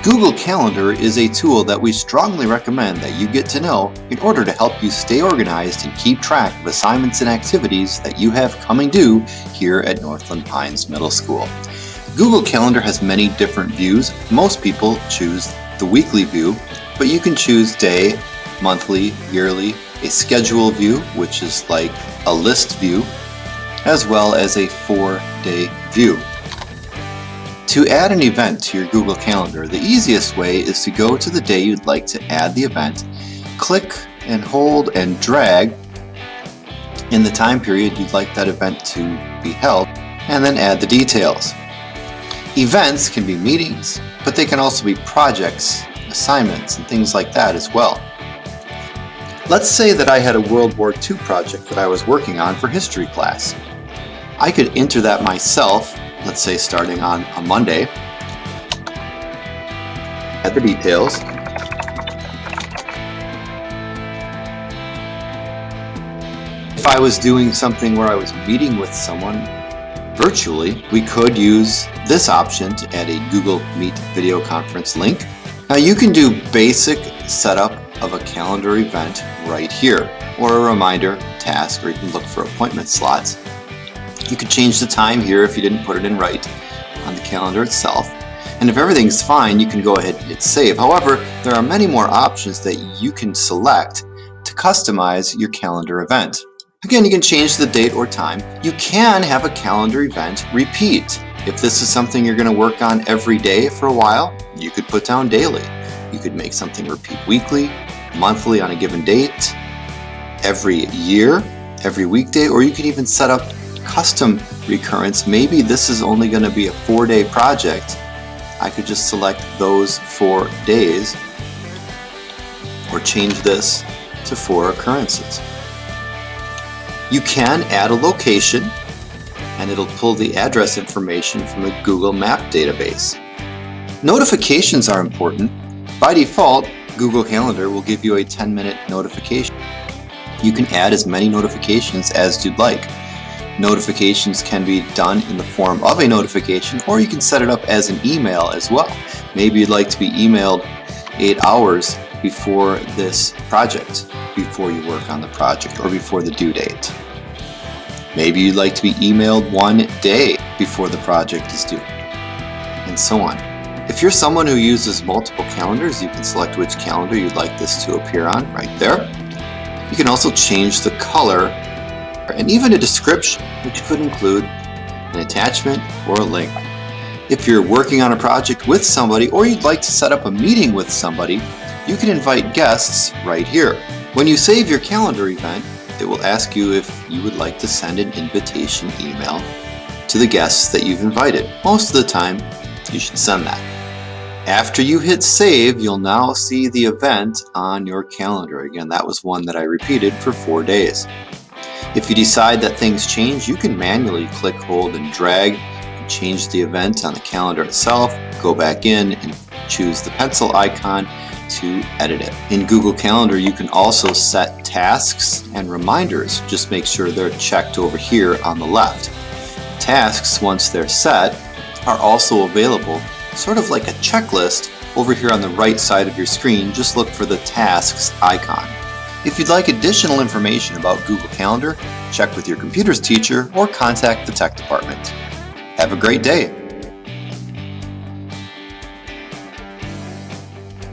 Google Calendar is a tool that we strongly recommend that you get to know in order to help you stay organized and keep track of assignments and activities that you have coming due here at Northland Pines Middle School. Google Calendar has many different views. Most people choose the weekly view, but you can choose day, monthly, yearly, a schedule view, which is like a list view, as well as a 4-day view. To add an event to your Google Calendar, the easiest way is to go to the day you'd like to add the event, click and hold and drag in the time period you'd like that event to be held, and then add the details. Events can be meetings, but they can also be projects, assignments, and things like that as well. Let's say that I had a World War II project that I was working on for history class. I could enter that myself, let's say starting on a Monday, add the details, if I was doing something where I was meeting with someone virtually, we could use this option to add a Google Meet video conference link. Now you can do basic setup of a calendar event right here, or a reminder, task, or you can look for appointment slots. You could change the time here if you didn't put it in right on the calendar itself. And if everything's fine, you can go ahead and hit save. However, there are many more options that you can select to customize your calendar event. Again, you can change the date or time. You can have a calendar event repeat. If this is something you're going to work on every day for a while, you could put down daily. You could make something repeat weekly, monthly on a given date, every year, every weekday, or you could even set up custom recurrence. Maybe this is only going to be a 4-day project. I could just select those 4 days or change this to 4 occurrences. You can add a location and it'll pull the address information from the Google Map database. Notifications are important. By default, Google Calendar will give you a 10-minute notification. You can add as many notifications as you'd like. Notifications can be done in the form of a notification, or you can set it up as an email as well. Maybe you'd like to be emailed 8 hours before this project, before you work on the project, or before the due date. Maybe you'd like to be emailed 1 day before the project is due, and so on. If you're someone who uses multiple calendars, you can select which calendar you'd like this to appear on right there. You can also change the color and even a description, which could include an attachment or a link. If you're working on a project with somebody or you'd like to set up a meeting with somebody, you can invite guests right here. When you save your calendar event, it will ask you if you would like to send an invitation email to the guests that you've invited. Most of the time, you should send that. After you hit save, you'll now see the event on your calendar. Again, that was one that I repeated for 4 days. If you decide that things change, you can manually click, hold, and drag and change the event on the calendar itself. Go back in and choose the pencil icon to edit it. In Google Calendar, you can also set tasks and reminders. Just make sure they're checked over here on the left. Tasks, once they're set, are also available, sort of like a checklist, over here on the right side of your screen. Just look for the tasks icon. If you'd like additional information about Google Calendar, check with your computer's teacher or contact the tech department. Have a great day.